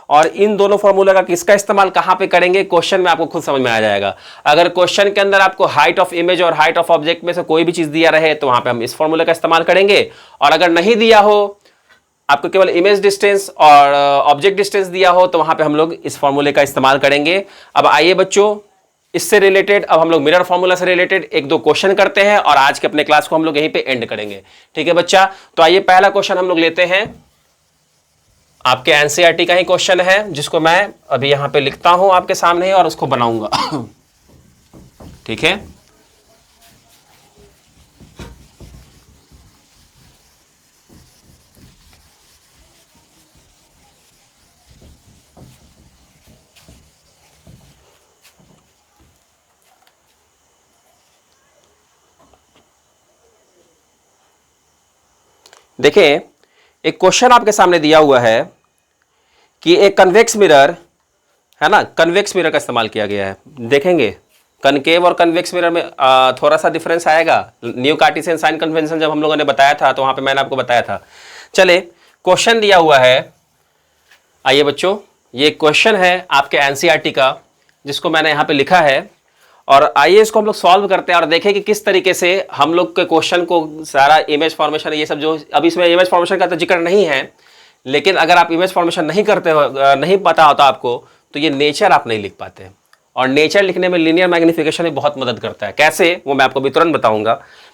और इन दोनों फॉर्मूला का किसका इस्तेमाल कहाँ पे करेंगे, क्वेश्चन में आपको खुद समझ में आ जाएगा। अगर क्वेश्चन के अंदर आपको हाइट ऑफ इमेज और हाइट ऑफ ऑब्जेक्ट में से कोई भी चीज दिया रहे तो वहां पे हम इस फॉर्मूले का इस्तेमाल करेंगे, और अगर नहीं दिया हो, आपको केवल इमेज डिस्टेंस और ऑब्जेक्ट डिस्टेंस दिया हो, तो वहां पे हम लोग इस फॉर्मूले का इस्तेमाल करेंगे। अब आइए बच्चों, इससे रिलेटेड अब हम लोग मिरर फॉर्मूला से रिलेटेड एक दो क्वेश्चन करते हैं और आज के अपने क्लास को हम लोग यहीं पे एंड करेंगे, ठीक है बच्चा। तो आइए पहला क्वेश्चन हम लोग लेते हैं, आपके एनसीईआरटी का ही क्वेश्चन है, जिसको मैं अभी यहां पे लिखता हूं आपके सामने और उसको बनाऊंगा ठीक है। देखिए, एक क्वेश्चन आपके सामने दिया हुआ है कि एक कन्वेक्स मिरर है ना, कन्वेक्स मिरर का इस्तेमाल किया गया है। देखेंगे कनकेव और कन्वेक्स मिरर में थोड़ा सा डिफरेंस आएगा। न्यू कार्टेशियन साइन कन्वेंशन जब हम लोगों ने बताया था तो वहां पे मैंने आपको बताया था। चले, क्वेश्चन दिया हुआ है, आइए बच्चों, ये क्वेश्चन है आपके एनसीईआरटी का, जिसको मैंने यहाँ पे लिखा है, और आइए इसको हम लोग सॉल्व करते हैं और देखें कि किस तरीके से हम लोग के क्वेश्चन को सारा इमेज फॉर्मेशन ये सब जो अभी इसमें इमेज फॉर्मेशन का तो जिक्र नहीं है, लेकिन अगर आप इमेज फॉर्मेशन नहीं करते हो, नहीं पता होता आपको, तो ये नेचर आप नहीं लिख पाते। और नेचर लिखने में लीनियर मैग्निफिकेशन भी बहुत मदद करता है। कैसे, वो मैं आपको भी तुरंत बताऊंगा।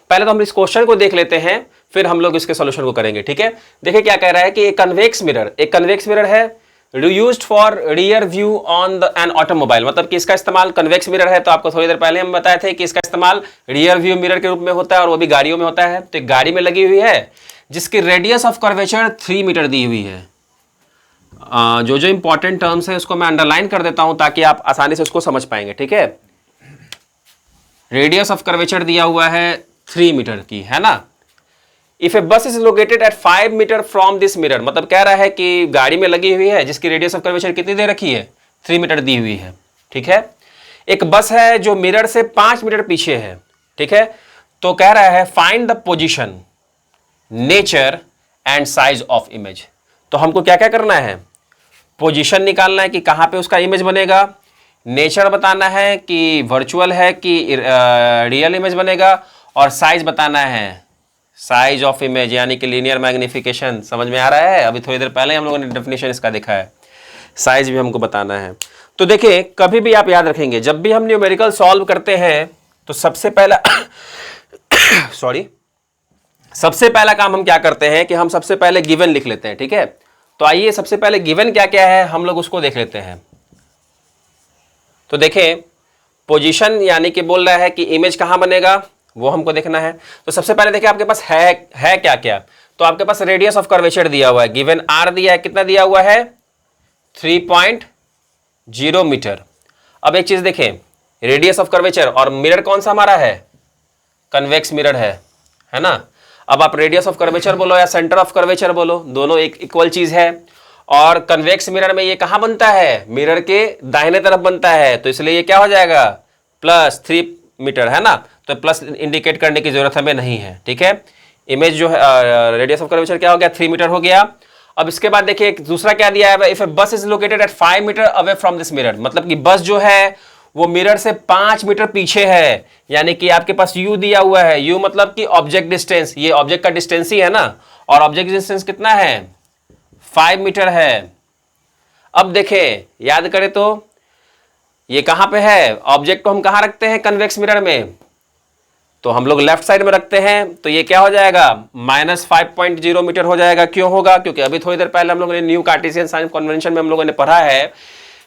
पहले तो हम इस क्वेश्चन को देख लेते हैं, फिर हम लोग इसके सोल्यूशन को करेंगे, ठीक है। देखिए क्या कह रहा है कि एक कन्वेक्स मिरर है used for rear view on an automobile. मतलब कि इसका इस्तेमाल, कन्वेक्स मिरर है तो आपको थोड़ी देर पहले हम बताए थे कि इसका इस्तेमाल रियर व्यू मिरर के रूप में होता है, और वो भी गाड़ियों में होता है। तो एक गाड़ी में लगी हुई है जिसकी रेडियस ऑफ कर्वेचर 3 मीटर दी हुई है। जो जो इंपॉर्टेंट टर्म्स है उसको मैं अंडरलाइन कर देता हूं ताकि आप आसानी से उसको समझ पाएंगे, ठीक है। रेडियस ऑफ कर्वेचर दिया हुआ है 3 मीटर की, है ना। If a bus is located at 5 meter from this mirror, मतलब कह रहा है कि गाड़ी में लगी हुई है जिसकी रेडियस ऑफ कर्वेचर कितनी दे रखी है, 3 मीटर दी हुई है, ठीक है। एक बस है जो मिरर से 5 मीटर पीछे है, ठीक है। तो कह रहा है find the position, nature and size of image. तो हमको क्या क्या करना है, पोजीशन निकालना है कि कहां पे उसका इमेज बनेगा, नेचर बताना है कि वर्चुअल है कि रियल इमेज बनेगा, और साइज बताना है, साइज ऑफ इमेज यानी कि लीनियर मैग्निफिकेशन। समझ में आ रहा है, अभी थोड़ी देर पहले हम लोगों ने डेफिनेशन इसका देखा है। साइज भी हमको बताना है। तो देखिए, कभी भी आप याद रखेंगे, जब भी हम न्यूमेरिकल सॉल्व करते हैं तो सबसे पहला सॉरी, सबसे पहला काम हम क्या करते हैं कि हम सबसे पहले गिवन लिख लेते हैं, ठीक है। तो आइए सबसे पहले गिवन क्या क्या है हम लोग उसको देख लेते हैं। तो देखें, पोजीशन यानी कि बोल रहा है कि इमेज कहां बनेगा, वो हमको देखना है। तो सबसे पहले देखिए आपके पास है क्या क्या। तो आपके पास रेडियस ऑफ कर्वेचर दिया हुआ है, गिवन आर दिया है, कितना दिया हुआ है, 3.0 मीटर। अब एक चीज देखें, रेडियस ऑफ कर्वेचर, और मिरर कौन सा हमारा है, कन्वेक्स मिरर है ना। अब आप रेडियस ऑफ कर्वेचर बोलो या सेंटर ऑफ कर्वेचर बोलो, दोनों एक इक्वल चीज है। और कन्वेक्स मिरर में ये कहां बनता है, मिरर के दाहिने तरफ बनता है, तो इसलिए ये क्या हो जाएगा, +3 मीटर, है ना। तो प्लस इंडिकेट करने की जरूरत हमें नहीं है, ठीक है। इमेज जो है, रेडियस ऑफ कर्वेचर क्या हो गया, 3 मीटर हो गया। अब इसके बाद देखिए दूसरा क्या दिया है, if a bus is located at 5 meter away from this mirror, मतलब कि बस जो है वो मिरर से 5 मीटर पीछे है, यानी कि आपके पास u दिया हुआ है। u मतलब कि ऑब्जेक्ट डिस्टेंस, ये ऑब्जेक्ट का डिस्टेंस ही है ना, और ऑब्जेक्ट डिस्टेंस कितना है, 5 मीटर है। अब देखें, याद करें तो ये कहां पे है, ऑब्जेक्ट को हम कहां रखते हैं कन्वेक्स मिरर में, तो हम लोग लेफ्ट साइड में रखते हैं। तो ये क्या हो जाएगा, -5.0 मीटर हो जाएगा। क्यों होगा, क्योंकि अभी थोड़ी देर पहले हम लोगों ने न्यू कार्टेशियन साइन कन्वेंशन में हम लोगों ने पढ़ा है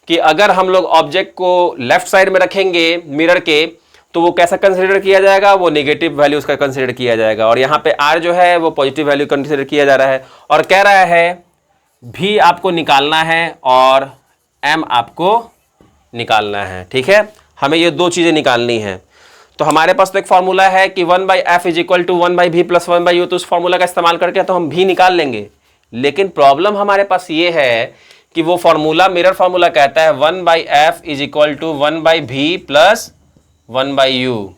कि अगर हम लोग ऑब्जेक्ट को लेफ्ट साइड में रखेंगे मिरर के, तो वो कैसा कंसिडर किया जाएगा, वो नेगेटिव वैल्यू उसका कंसिडर किया जाएगा। और यहाँ पे आर जो है वो पॉजिटिव वैल्यू कंसिडर किया जा रहा है। और कह रहा है V आपको निकालना है और M आपको निकालना है। ठीक है, हमें ये दो चीजें निकालनी है। तो हमारे पास तो एक फॉर्मूला है कि 1/f is equal to 1/v plus 1/u, तो उस फॉर्मूला का इस्तेमाल करके तो हम v निकाल लेंगे। लेकिन प्रॉब्लम हमारे पास ये है कि वो फॉर्मूला, मिरर फॉर्मूला कहता है 1/f is equal to 1/v plus 1/u।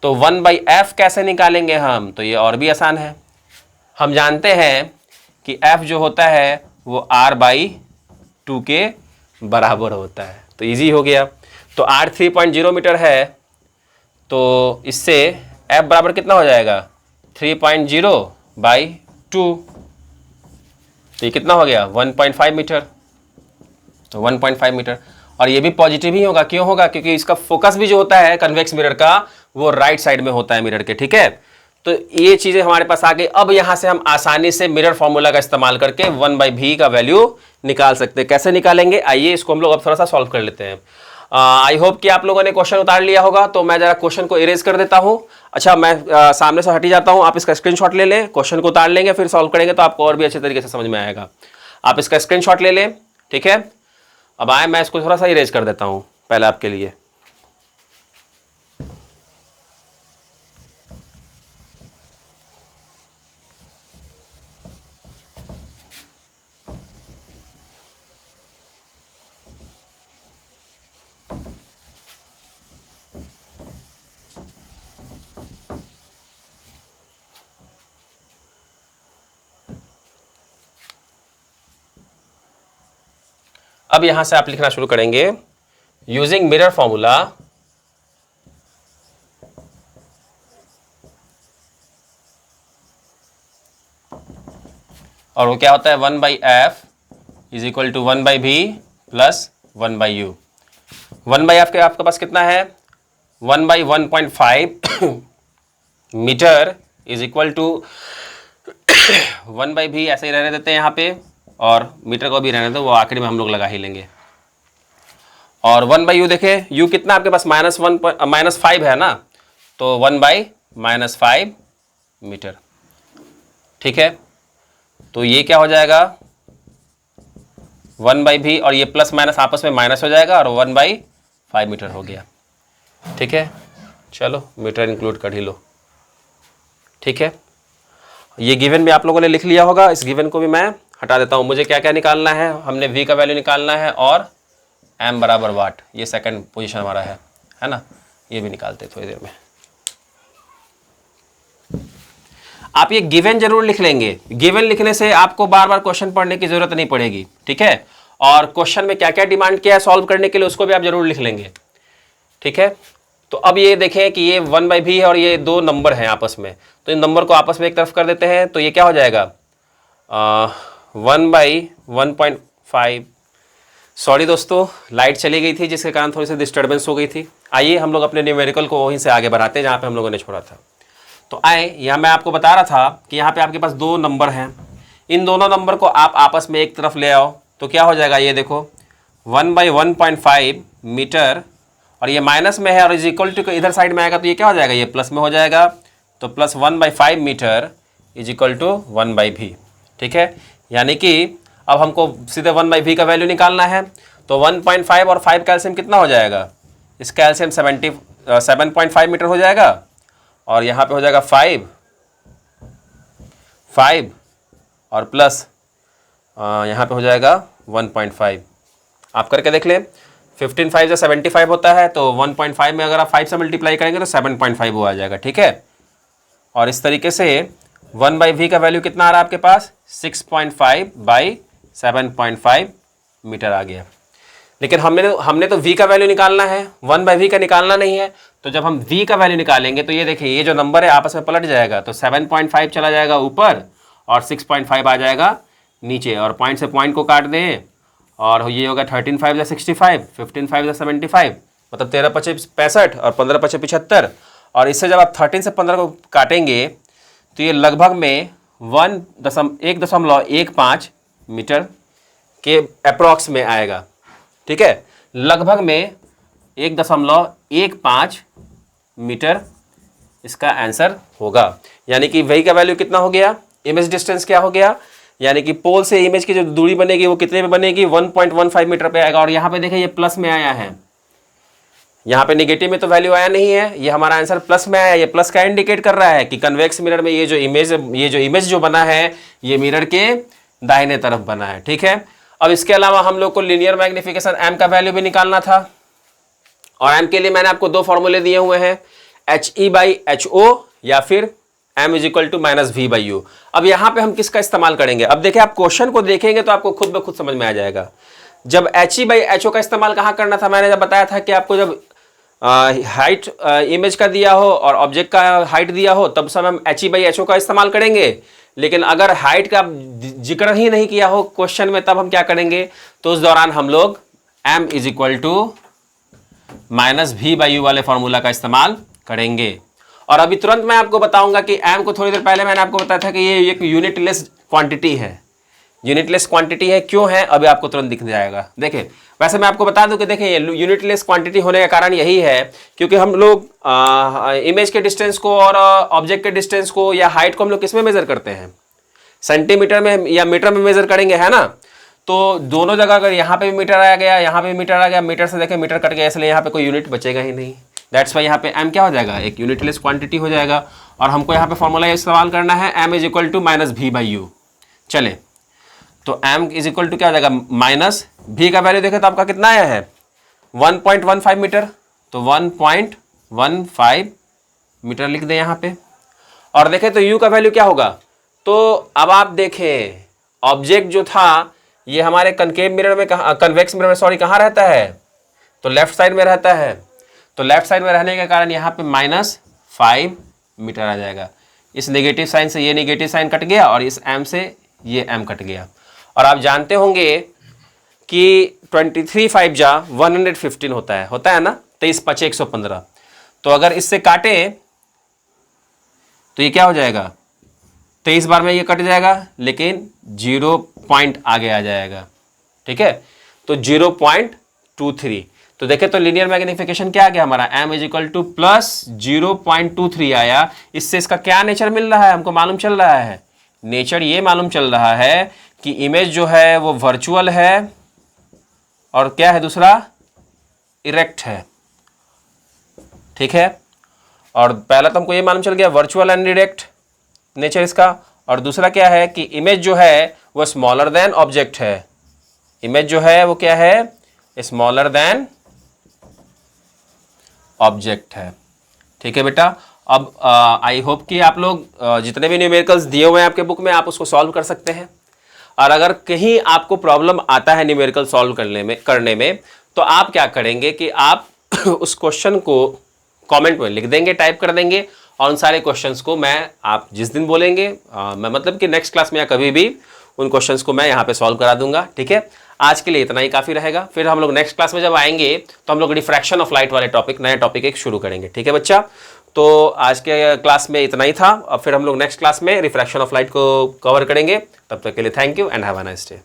तो 1/f कैसे निकालेंगे हम? तो ये और भी आसान है। हम जानते हैं कि f जो होता है वो r/2 के बराबर होता है, तो इजी हो गया। तो r 3.0 मीटर है, तो इससे f बराबर कितना हो जाएगा? 3.0/2। तो ये कितना हो गया? 1.5 मीटर। तो 1.5 मीटर, और ये भी पॉजिटिव ही होगा। क्यों होगा? क्योंकि इसका फोकस भी जो होता है कन्वेक्स मिरर का वो राइट साइड में होता है मिरर के। ठीक है, तो ये चीजें हमारे पास आ गई। अब यहां से हम आसानी से मिरर फॉर्मूला का इस्तेमाल करके 1/v का वैल्यू निकाल सकते हैं। कैसे निकालेंगे? आइए इसको हम लोग अब थोड़ा सा सॉल्व कर लेते हैं। आई होप कि आप लोगों ने क्वेश्चन उतार लिया होगा। तो मैं जरा क्वेश्चन को इरेज कर देता हूं। अच्छा, मैं सामने से हटी जाता हूं, आप इसका स्क्रीनशॉट ले लें, क्वेश्चन को उतार लेंगे, फिर सॉल्व करेंगे तो आपको और भी अच्छे तरीके से समझ में आएगा। आप इसका स्क्रीनशॉट ले लें। ठीक है, अब आए, मैं इसको थोड़ा सा इरेज कर देता हूं पहले आपके लिए। अब यहां से आप लिखना शुरू करेंगे, यूजिंग मिरर फॉर्मूला और वो क्या होता है? 1/f is equal to 1/v plus 1/u। 1/f के आपके पास कितना है? 1/1.5 metre is equal to 1/v, ऐसे ही रहने देते हैं यहाँ पे, और मीटर को भी रहने दो, वो आखिरी में हम लोग लगा ही लेंगे। और 1/u देखें, u कितना आपके पास? -5 है ना, तो 1/-5 मीटर। ठीक है, तो ये क्या हो जाएगा? 1/v, और ये प्लस माइनस आपस में माइनस हो जाएगा, और 1/5 मीटर हो गया। ठीक है, चलो मीटर इंक्लूड कर ही लो। ठीक है, ये गिवन भी आप लोगों ने लिख लिया होगा। इस गिवन को भी मैं हटा देता हूं। मुझे क्या क्या निकालना है? हमने v का वैल्यू निकालना है और m बराबर वाट, ये सेकंड पोजीशन हमारा है ना, ये भी निकालते हैं थोड़ी देर में। आप ये गिवन जरूर लिख लेंगे। गिवन लिखने से आपको बार बार क्वेश्चन पढ़ने की जरूरत नहीं पड़ेगी। ठीक है, और क्वेश्चन में क्या क्या डिमांड किया है सॉल्व करने के लिए, उसको भी आप जरूर लिख लेंगे। ठीक है, तो अब ये देखें कि ये 1/v है और ये दो नंबर हैं आपस में, तो इन नंबर को आपस में एक तरफ कर देते हैं। तो ये क्या हो जाएगा? 1/1.5। सॉरी दोस्तों, लाइट चली गई थी जिसके कारण थोड़ी सी डिस्टर्बेंस हो गई थी। आइए हम लोग अपने न्यूमेरिकल को वहीं से आगे बढ़ाते हैं जहाँ पे हम लोगों ने छोड़ा था। तो आए, यहाँ मैं आपको बता रहा था कि यहाँ पे आपके पास दो नंबर हैं। इन दोनों नंबर को आप आपस में एक तरफ ले आओ, तो क्या हो जाएगा? ये देखो, 1/1.5 मीटर, और ये माइनस में है और इज इक्वल टू इधर साइड में आएगा, तो ये क्या हो जाएगा? ये प्लस में हो जाएगा। तो plus 1/5 meter is equal to 1/v। ठीक है, यानी कि अब हमको सीधे 1/v का वैल्यू निकालना है। तो 1.5 और 5 कैल्शियम कितना हो जाएगा? इस कैल्शियम 7.5 मीटर हो जाएगा, और यहाँ पे हो जाएगा 5 और प्लस यहाँ पे हो जाएगा 1.5। आप करके देख लें, 15 5 से 75 होता है, तो 1.5 में अगर आप 5 से मल्टीप्लाई करेंगे तो 7.5 वो आ जाएगा। ठीक है, और इस तरीके से 1/v का वैल्यू कितना आ रहा है आपके पास? 6.5/7.5 मीटर आ गया। लेकिन हमने तो v का वैल्यू निकालना है, 1/v का निकालना नहीं है। तो जब हम v का वैल्यू निकालेंगे तो ये देखिए, ये जो नंबर है आपस में पलट जाएगा, तो 7.5 चला जाएगा ऊपर और 6.5 आ जाएगा नीचे, और पॉइंट से पॉइंट को काट दें, और ये होगा 13 5 = 65, 15 5 = 75, मतलब 13 5 65 और 15 5 75। और इससे जब आप 13 से 15 को काटेंगे तो ये लगभग में 1.15 मीटर के अप्रॉक्स में आएगा। ठीक है, लगभग में 1.15 मीटर इसका आंसर होगा। यानी कि वही का वैल्यू कितना हो गया? इमेज डिस्टेंस क्या हो गया? यानी कि पोल से इमेज की जो दूरी बनेगी वो कितने पे बनेगी, 1.15 मीटर पे आएगा। और यहाँ पे देखें ये प्लस में आया है, यहाँ पे नेगेटिव में तो वैल्यू आया नहीं है, ये हमारा आंसर प्लस में आया है। ये प्लस का इंडिकेट कर रहा है कि कन्वेक्स मिरर में ये जो इमेज जो बना है ये मिरर के दाहिने तरफ बना है। ठीक है, अब इसके अलावा हम लोग को लीनियर मैग्निफिकेशन एम का वैल्यू भी निकालना था, और एम के लिए मैंने आपको दो फॉर्मूले दिए हुए हैं, HE/HO या फिर m is equal to -v/u। अब यहाँ पे हम किसका इस्तेमाल करेंगे, अब देखिए आप क्वेश्चन को देखेंगे तो आपको खुद ब खुद समझ में आ जाएगा। जब HE/HO का इस्तेमाल कहाँ करना था, मैंने जब बताया था कि आपको जब हाइट इमेज का दिया हो और ऑब्जेक्ट का हाइट दिया हो तब सब हम HE/HO का इस्तेमाल करेंगे। लेकिन अगर हाइट का जिक्र ही नहीं किया हो क्वेश्चन में तब हम क्या करेंगे, तो उस दौरान हम लोग m is equal to -v/u वाले फॉर्मूला का इस्तेमाल करेंगे। और अभी तुरंत मैं आपको बताऊंगा कि m को थोड़ी देर पहले मैंने आपको बताया था कि ये एक यूनिटलेस क्वांटिटी है। यूनिटलेस क्वांटिटी है, क्यों है अभी आपको तुरंत दिख जाएगा। देखिए वैसे मैं आपको बता दूं कि देखिए ये यूनिटलेस क्वांटिटी होने का कारण यही है क्योंकि हम लोग इमेज के डिस्टेंस को और ऑब्जेक्ट के डिस्टेंस को या हाइट को हम लोग किस में मेजर करते हैं, सेंटीमीटर में या मीटर में मेजर करेंगे, है ना। तो दोनों जगह अगर यहाँ पे भी मीटर आ गया, यहाँ पे भी मीटर आ गया, मीटर से देखें मीटर कट गया, इसलिए यहाँ पे कोई यूनिट बचेगा ही नहीं। दैट्स वाई यहाँ पे m क्या हो जाएगा, एक यूनिटलेस क्वांटिटी हो जाएगा। और हमको यहाँ पे फॉर्मूला इस्तेमाल करना है m is equal to -v/u। चले तो m इज इक्वल टू क्या हो जाएगा, -v का वैल्यू देखें तो आपका कितना आया है 1.15 मीटर, तो 1.15 मीटर लिख दें यहाँ पे। और देखें तो u का वैल्यू क्या होगा, तो अब आप देखें ऑब्जेक्ट जो था ये हमारे कनकेव मिरर में कन्वेक्स मिरर में सॉरी कहाँ रहता है, तो लेफ्ट साइड में रहता है। तो लेफ्ट साइड में रहने के कारण यहाँ पे -5 मीटर आ जाएगा। इस नेगेटिव साइन से ये नेगेटिव साइन कट गया और इस m से ये m कट गया। और आप जानते होंगे कि 23×5 जा 115 होता है ना, 23×5 115। तो अगर इससे काटे तो ये क्या हो जाएगा, 23 बार में ये कट जाएगा लेकिन 0 पॉइंट आगे आ जाएगा। ठीक है, तो 0.23। तो देखें तो लीनियर मैग्निफिकेशन क्या आ गया हमारा, m इज इक्वल टू +0.23 आया। इससे इसका क्या नेचर मिल रहा है, हमको मालूम चल रहा है, नेचर ये मालूम चल रहा है कि इमेज जो है वो वर्चुअल है और क्या है दूसरा, इरेक्ट है। ठीक है, और पहला तो हमको ये मालूम चल गया वर्चुअल एंड इरेक्ट नेचर इसका, और दूसरा क्या है कि इमेज जो है वो स्मॉलर देन ऑब्जेक्ट है। इमेज जो है वो क्या है, स्मॉलर देन ऑब्जेक्ट है। ठीक है बेटा, अब आई होप कि आप लोग जितने भी न्यूमेरिकल्स दिए हुए हैं आपके बुक में आप उसको सॉल्व कर सकते हैं। और अगर कहीं आपको प्रॉब्लम आता है न्यूमेरिकल सॉल्व करने में तो आप क्या करेंगे कि आप उस क्वेश्चन को कमेंट में लिख देंगे, टाइप कर देंगे, और उन सारे क्वेश्चंस को मैं आप जिस दिन बोलेंगे मैं मतलब कि नेक्स्ट क्लास में या कभी भी उन क्वेश्चंस को मैं यहाँ पे सॉल्व करा दूंगा। ठीक है, आज के लिए इतना ही काफ़ी रहेगा। फिर हम लोग नेक्स्ट क्लास में जब आएंगे तो हम लोग रिफ्रैक्शन ऑफ लाइट वाले टॉपिक, नया टॉपिक एक शुरू करेंगे। ठीक है बच्चा, तो आज के क्लास में इतना ही था। अब फिर हम लोग नेक्स्ट क्लास में रिफ्रैक्शन ऑफ लाइट को कवर करेंगे। तब तक के लिए thank you and have a nice day.